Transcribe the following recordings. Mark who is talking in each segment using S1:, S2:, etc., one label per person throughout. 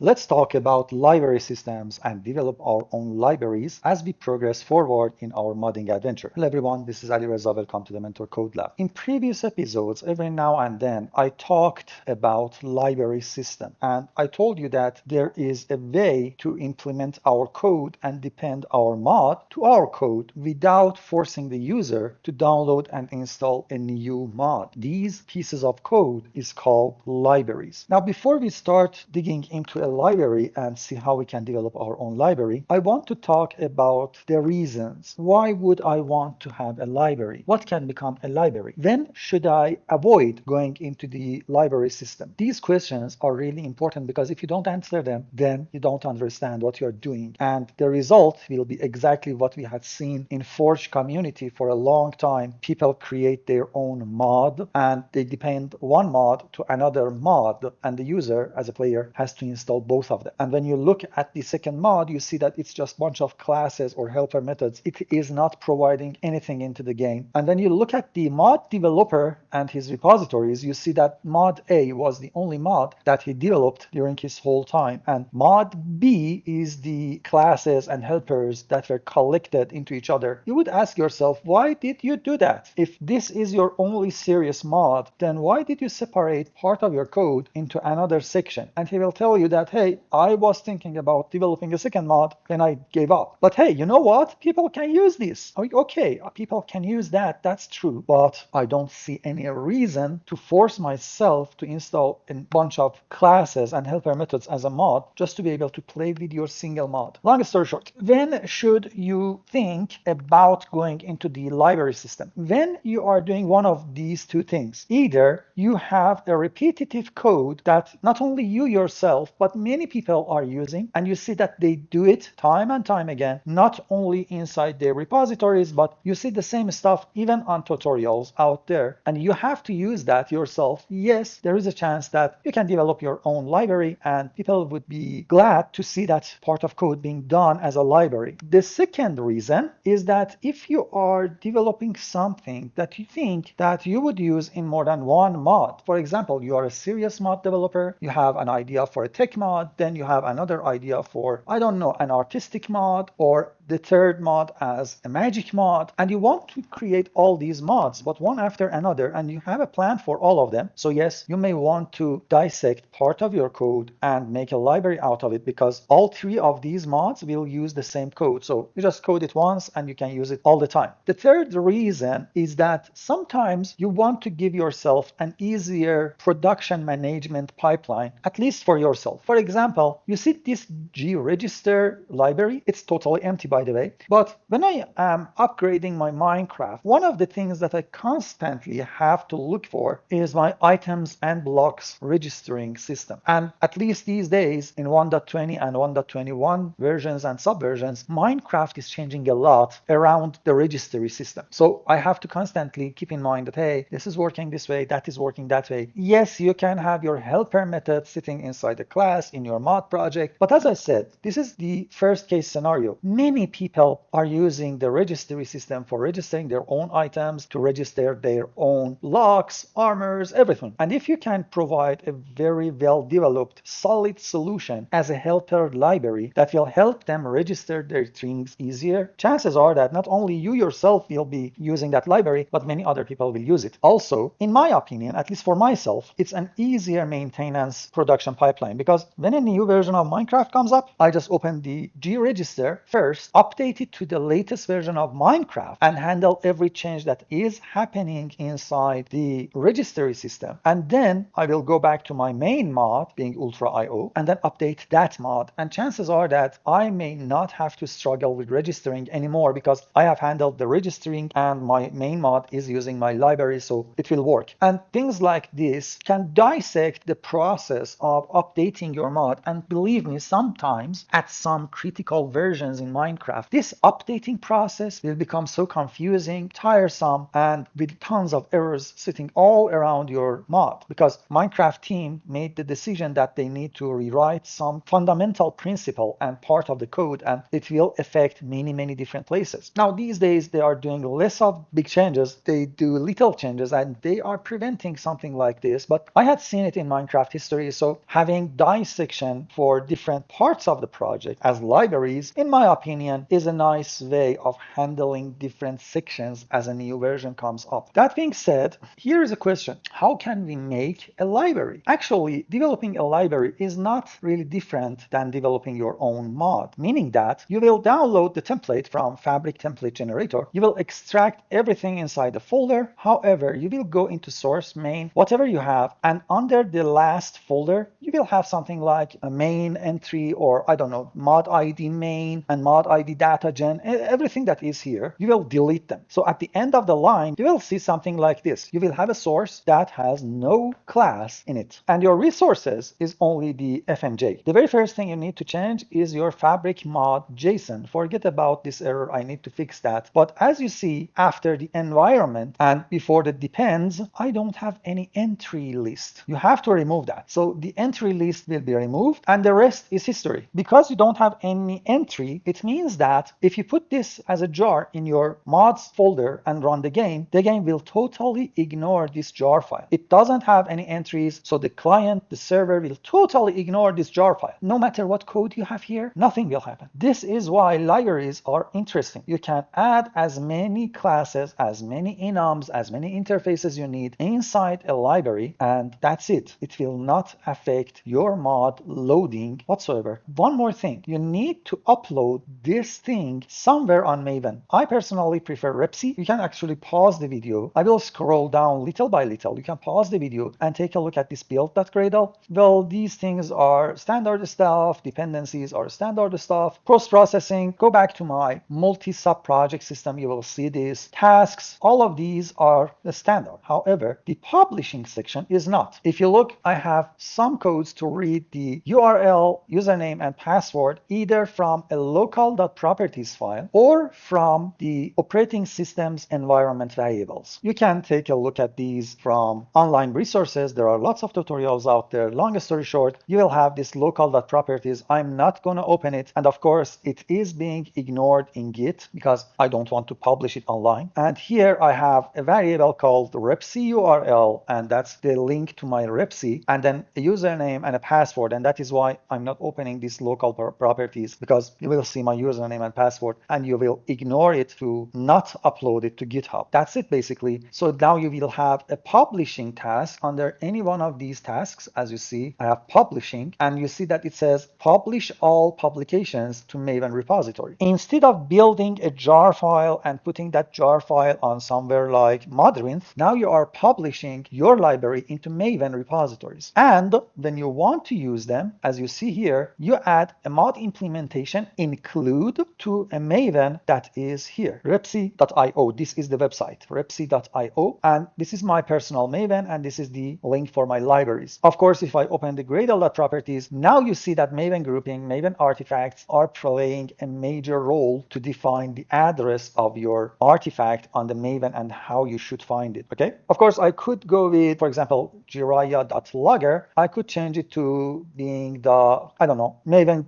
S1: Let's talk about library systems and develop our own libraries as we progress forward in our modding adventure. Hello everyone, this is Ali Reza. Welcome to the Mentor Code Lab. In previous episodes, every now and then, I talked about library system, and I told you that there is a way to implement our code and depend our mod to our code without forcing the user to download and install a new mod. These pieces of code is called libraries. Now, before we start digging into a library and see how we can develop our own library, I want to talk about the reasons. Why would I want to have a library? What can become a library? When should I avoid going into the library system? These questions are really important because if you don't answer them, then you don't understand what you're doing. And the result will be exactly what we had seen in Forge community for a long time. People create their own mod and they depend one mod to another mod, and the user as a player has to install both of them. And when you look at the second mod, you see that it's just a bunch of classes or helper methods. It is not providing anything into the game. And when you look at the mod developer and his repositories, you see that mod A was the only mod that he developed during his whole time. And mod B is the classes and helpers that were collected into each other. You would ask yourself, why did you do that? If this is your only serious mod, then why did you separate part of your code into another section? And he will tell you that, hey, I was thinking about developing a second mod, then I gave up. But hey, you know what? People can use this. Okay, people can use that. That's true. But I don't see any reason to force myself to install a bunch of classes and helper methods as a mod just to be able to play with your single mod. Long story short, when should you think about going into the library system? When you are doing one of these two things. Either you have a repetitive code that not only you yourself, but many people are using, and you see that they do it time and time again, not only inside their repositories, but you see the same stuff even on tutorials out there, and you have to use that yourself. Yes, there is a chance that you can develop your own library, and people would be glad to see that part of code being done as a library. The second reason is that if you are developing something that you think that you would use in more than one mod, for example, you are a serious mod developer, you have an idea for a tech mod, then you have another idea for, I don't know, an artistic mod, or the third mod as a magic mod, and you want to create all these mods, but one after another, and you have a plan for all of them. So yes, you may want to dissect part of your code and make a library out of it, because all three of these mods will use the same code. So you just code it once and you can use it all the time. The third reason is that sometimes you want to give yourself an easier production management pipeline, at least for yourself. For example, you see this GRegister library, it's totally empty by the way, but when I am upgrading my Minecraft, one of the things that I constantly have to look for is my items and blocks registering system. And at least these days in 1.20 and 1.21 versions and subversions, Minecraft is changing a lot around the registry system. So I have to constantly keep in mind that, hey, this is working this way, that is working that way. Yes, you can have your helper method sitting inside the class in your mod project, but as I said, this is the first case scenario. Many people are using the registry system for registering their own items, to register their own blocks, armors, everything. And if you can provide a very well developed, solid solution as a helper library that will help them register their things easier, chances are that not only you yourself will be using that library, but many other people will use it. Also, in my opinion, at least for myself, it's an easier maintenance production pipeline, because when a new version of Minecraft comes up, I just open the GRegister first, update it to the latest version of Minecraft, and handle every change that is happening inside the registry system. And then I will go back to my main mod, being Ultra.io, and then update that mod. And chances are that I may not have to struggle with registering anymore, because I have handled the registering and my main mod is using my library, so it will work. And things like this can dissect the process of updating your mod. And believe me, sometimes at some critical versions in Minecraft, Minecraft, this updating process will become so confusing, tiresome, and with tons of errors sitting all around your mod, because Minecraft team made the decision that they need to rewrite some fundamental principle and part of the code, and it will affect many different places. Now these days they are doing less of big changes, they do little changes, and they are preventing something like this. But I had seen it in Minecraft history, so having dissection for different parts of the project as libraries, in my opinion, is a nice way of handling different sections as a new version comes up. That being said, here is a question: how can we make a library? Actually, developing a library is not really different than developing your own mod, meaning that you will download the template from Fabric Template Generator, you will extract everything inside the folder. However, you will go into source, main, whatever you have, and under the last folder, you will have something like a main entry, or I don't know, mod ID main and mod ID data gen, everything that is here, you will delete them. So at the end of the line, you will see something like this. You will have a source that has no class in it, and your resources is only the FMJ. The very first thing you need to change is your fabric mod JSON. Forget about this error, I need to fix that. But as you see, after the environment and before the depends, I don't have any entry list. You have to remove that. So the entry list will be removed and the rest is history. Because you don't have any entry, it means that if you put this as a jar in your mods folder and run the game will totally ignore this jar file. It doesn't have any entries, so the client, the server will totally ignore this jar file. No matter what code you have here, nothing will happen. This is why libraries are interesting. You can add as many classes, as many enums, as many interfaces you need inside a library, and that's it. It will not affect your mod loading whatsoever. One more thing, you need to upload this thing somewhere on Maven. I personally prefer Repsy. You can actually pause the video. I will scroll down little by little. You can pause the video and take a look at this build.gradle. Well, these things are standard stuff, dependencies are standard stuff, post-processing, go back to my multi-sub project system, you will see this, tasks, all of these are the standard. However, the publishing section is not. If you look, I have some codes to read the URL, username, and password either from a local.properties file or from the operating system's environment variables. You can take a look at these from online resources. There are lots of tutorials out there. Long story short, you will have this local.properties. I'm not going to open it. And of course, it is being ignored in Git because I don't want to publish it online. And here I have a variable called repsy URL, and that's the link to my repsy, and then a username and a password. And that is why I'm not opening this local properties, because you will see my username and password and you will ignore it to not upload it to GitHub. That's it basically. So now you will have a publishing task under any one of these tasks. As you see, I have publishing, and you see that it says publish all publications to Maven repository. Instead of building a jar file and putting that jar file on somewhere like Modrinth, now you are publishing your library into Maven repositories. And when you want to use them, as you see here, you add a mod implementation include to a Maven that is here, repsy.io. This is the website, repsy.io, and this is my personal Maven, and this is the link for my libraries. Of course, if I open the Gradle.properties, now you see that Maven grouping, Maven artifacts are playing a major role to define the address of your artifact on the Maven and how you should find it, okay? Of course, I could go with, for example, jiraiya.logger. I could change it to being the, I don't know, Maven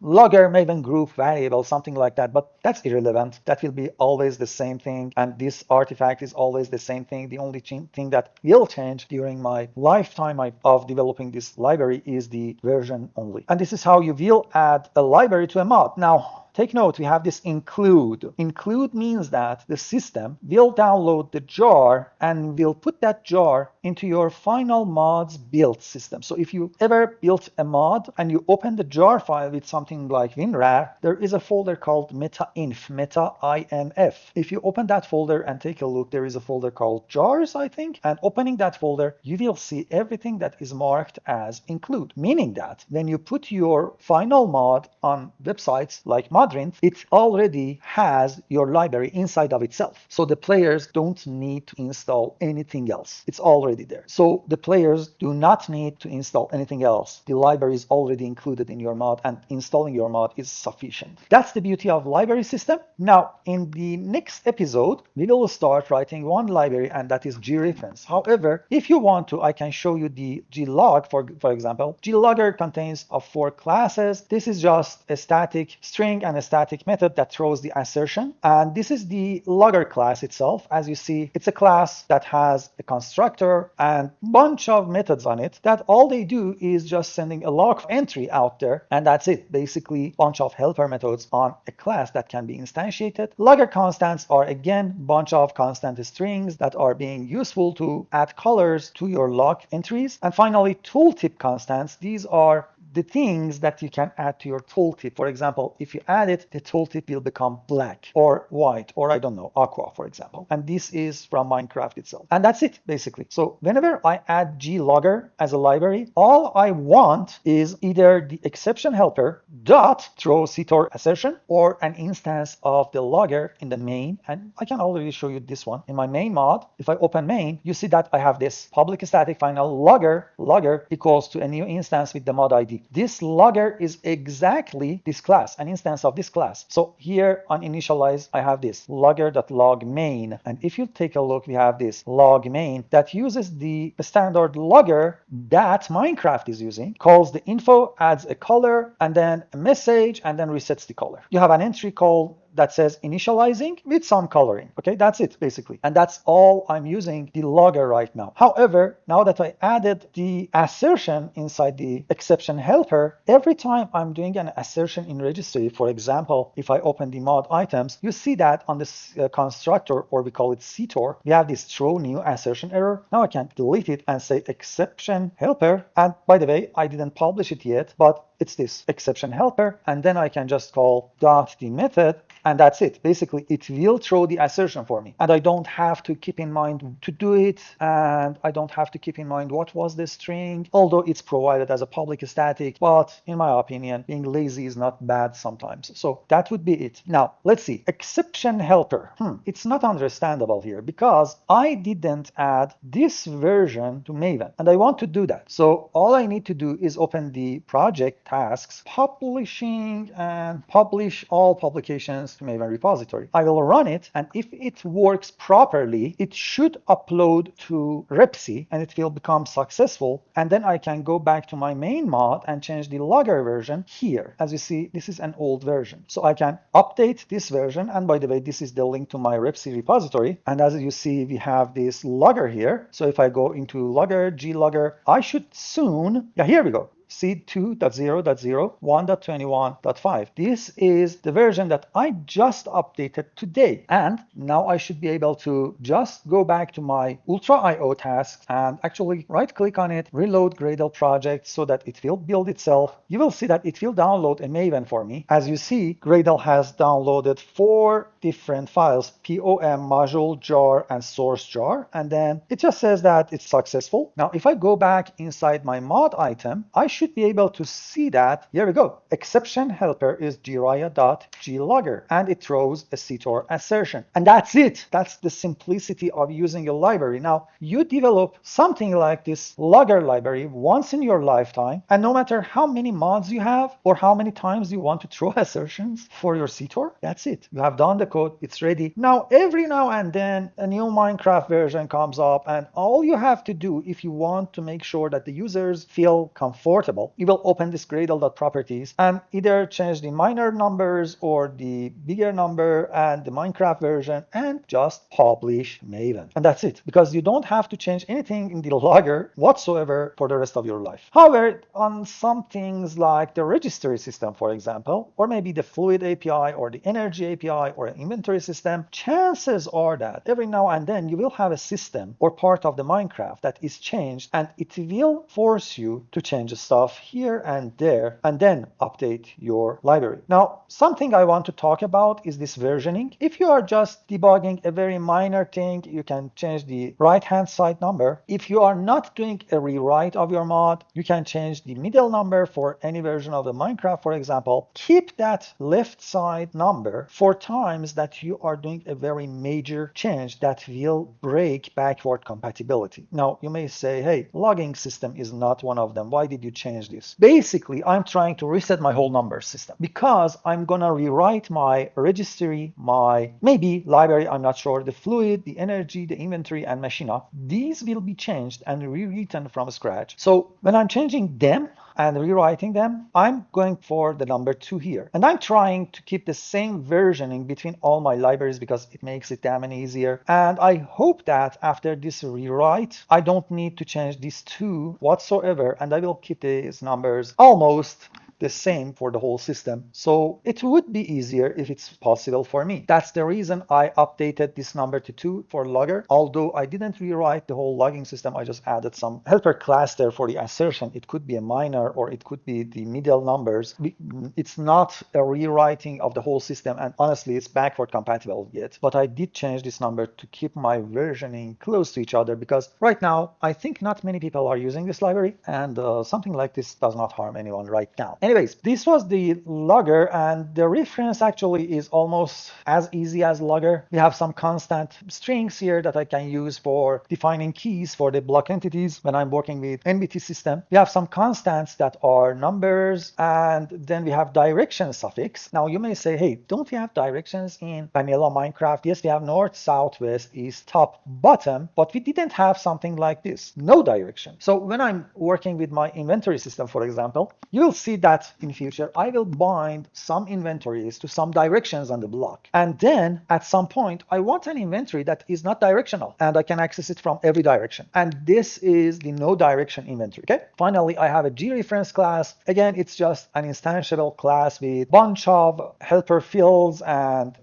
S1: logger, Maven group variable, something like that, but that's irrelevant. That will be always the same thing, and this artifact is always the same thing. The only thing that will change during my lifetime of developing this library is the version only. And this is how you will add a library to a mod. Now, take note, we have this include. Include means that the system will download the jar and will put that jar into your final mod's build system. So if you ever built a mod and you open the jar file with something like WinRAR, there is a folder called meta.inf, meta.inf. If you open that folder and take a look, there is a folder called jars, I think, and opening that folder, you will see everything that is marked as include, meaning that when you put your final mod on websites like Modrinth, it already has your library inside of itself. So the players don't need to install anything else. It's already there. So the players do not need to install anything else. The library is already included in your mod, and installing your mod is sufficient. That's the beauty of library system. Now, in the next episode, we will start writing one library, and that is gReference. However, if you want to, I can show you the glog, for example. glogger contains of 4 classes. This is just a static string and a static method that throws the assertion. And this is the logger class itself. As you see, it's a class that has a constructor and bunch of methods on it that all they do is just sending a log entry out there, and that's it. Basically, bunch of helper methods on a class that can be instantiated. Logger constants are again bunch of constant strings that are being useful to add colors to your log entries. And finally, tooltip constants. These are the things that you can add to your tooltip. For example, if you add it, the tooltip will become black or white or I don't know, aqua, for example. And this is from Minecraft itself. And that's it, basically. So whenever I add glogger as a library, all I want is either the exception helper dot throw CTOR assertion or an instance of the logger in the main. And I can already show you this one in my main mod. If I open main, you see that I have this public static final logger equals to a new instance with the mod ID. This logger is exactly this class, an instance of this class. So here on initialize, I have this logger.log main. And if you take a look, we have this log main that uses the standard logger that Minecraft is using, calls the info, adds a color, and then a message, and then resets the color. You have an entry called that says initializing with some coloring. Okay, that's it basically. And that's all I'm using the logger right now. However, now that I added the assertion inside the exception helper, every time I'm doing an assertion in registry, for example, if I open the mod items, you see that on this constructor, or we call it CTOR, we have this throw new assertion error. Now I can delete it and say exception helper. And by the way, I didn't publish it yet, but it's this exception helper, and then I can just call dot the method, and that's it. Basically, it will throw the assertion for me, and I don't have to keep in mind to do it, and I don't have to keep in mind what was the string, although it's provided as a public static, but in my opinion, being lazy is not bad sometimes. So that would be it. Now, let's see. Exception helper. It's not understandable here because I didn't add this version to Maven, and I want to do that. So all I need to do is open the project tasks, publishing, and publish all publications to Maven repository. I will run it, and if it works properly, it should upload to Repsy, and it will become successful. And then I can go back to my main mod and change the logger version here. As you see, this is an old version. So I can update this version. And by the way, this is the link to my Repsy repository. And as you see, we have this logger here. So if I go into logger, glogger, I should soon, here we go. seed 2.0.0 1.21.5. This is the version that I just updated today. And now I should be able to just go back to my Ultra IO task and actually right click on it, reload Gradle project so that it will build itself. You will see that it will download a Maven for me. As you see, Gradle has downloaded 4 different files, POM, module, jar, and source jar. And then it just says that it's successful. Now, if I go back inside my mod item, I should be able to see that, here we go, exception helper is jiraya.glogger, and it throws a CTOR assertion. And that's it. That's the simplicity of using a library. Now, you develop something like this logger library once in your lifetime, and no matter how many mods you have or how many times you want to throw assertions for your CTOR, that's it. You have done the code, it's ready. Now, every now and then, a new Minecraft version comes up, and all you have to do if you want to make sure that the users feel comfortable, you will open this Gradle.properties and either change the minor numbers or the bigger number and the Minecraft version and just publish Maven. And that's it, because you don't have to change anything in the logger whatsoever for the rest of your life. However, on some things like the registry system, for example, or maybe the fluid API or the energy API or an inventory system, chances are that every now and then you will have a system or part of the Minecraft that is changed, and it will force you to change stuff. stuff here and there, and then update your library. Now, something I want to talk about is this versioning. If you are just debugging a very minor thing, you can change the right-hand side number. If you are not doing a rewrite of your mod, you can change the middle number for any version of the Minecraft, for example. Keep that left side number for times that you are doing a very major change that will break backward compatibility. Now, you may say, hey, logging system is not one of them. Why did you change this? Basically, I'm trying to reset my whole number system because I'm gonna rewrite my registry, my maybe library, I'm not sure, the fluid, the energy, the inventory, and machina. These will be changed and rewritten from scratch. So when I'm changing them and rewriting them, I'm going for the number 2 here. And I'm trying to keep the same versioning between all my libraries because it makes it damn easier. And I hope that after this rewrite, I don't need to change these 2 whatsoever, and I will keep these numbers almost the same for the whole system. So it would be easier if it's possible for me. That's the reason I updated this number to 2 for logger. Although I didn't rewrite the whole logging system, I just added some helper class there for the assertion. It could be a minor or it could be the middle numbers. It's not a rewriting of the whole system, and honestly, it's backward compatible yet. But I did change this number to keep my versioning close to each other because right now, I think not many people are using this library, and something like this does not harm anyone right now. Anyways, this was the logger, and the reference actually is almost as easy as logger. We have some constant strings here that I can use for defining keys for the block entities when I'm working with NBT system. We have some constants that are numbers, and then we have direction suffix. Now you may say, hey, don't we have directions in vanilla Minecraft? Yes, we have north, south, west, east, top, bottom, but we didn't have something like this, no direction. So when I'm working with my inventory system, for example, you will see that in future, I will bind some inventories to some directions on the block. And then at some point, I want an inventory that is not directional and I can access it from every direction. And this is the no direction inventory. Okay. Finally, I have a gereference class. Again, it's just an instantiable class with bunch of helper fields and,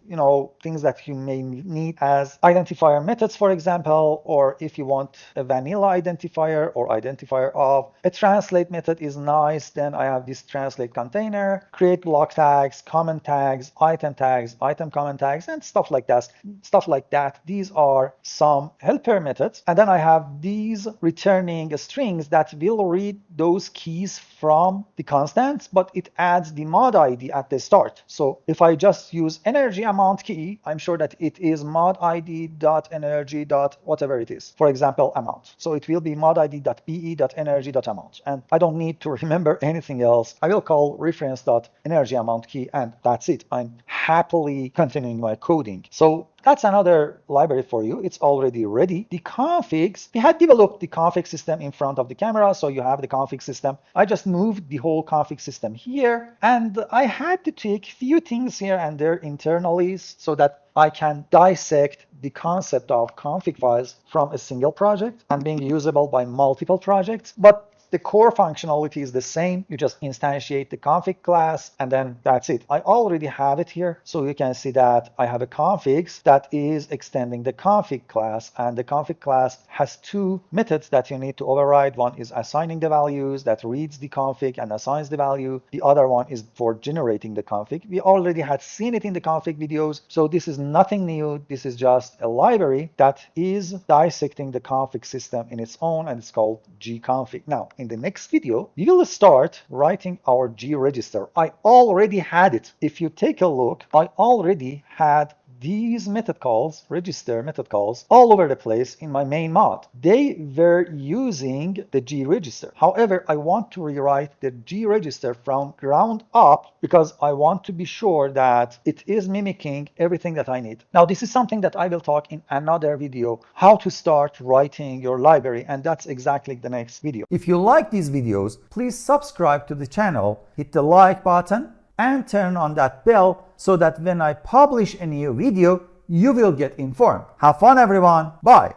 S1: things that you may need as identifier methods, for example, or if you want a vanilla identifier or identifier of a translate method is nice, then I have this translate container, create block tags, comment tags, item comment tags, and stuff like that. These are some helper methods. And then I have these returning strings that will read those keys from the constants, but it adds the mod ID at the start. So if I just use energy amount key, I'm sure that it is mod ID dot energy dot whatever it is. For example, amount. So it will be mod ID dot be dot energy dot amount. And I don't need to remember anything else. I will call reference dot energy amount key, and that's it. I'm happily continuing my coding. So that's another library for you. It's already ready. The configs, we had developed the config system in front of the camera, so you have the config system. I just moved the whole config system here, and I had to take few things here and there internally so that I can dissect the concept of config files from a single project and being usable by multiple projects. But the core functionality is the same. You just instantiate the config class, and then that's it. I already have it here, so you can see that I have a configs that is extending the config class, and the config class has 2 methods that you need to override. One is assigning the values that reads the config and assigns the value. The other one is for generating the config. We already had seen it in the config videos, so this is nothing new. This is just a library that is dissecting the config system in its own, and it's called gconfig. Now, in the next video, we will start writing our G register. I already had it. If you take a look, I already had these method calls, register method calls, all over the place in my main mod. They were using the G register. However, I want to rewrite the G register from ground up because I want to be sure that it is mimicking everything that I need. Now, this is something that I will talk in another video, how to start writing your library, and that's exactly the next video. If you like these videos, please subscribe to the channel, hit the like button, and turn on that bell so that when I publish a new video, you will get informed. Have fun, everyone. Bye.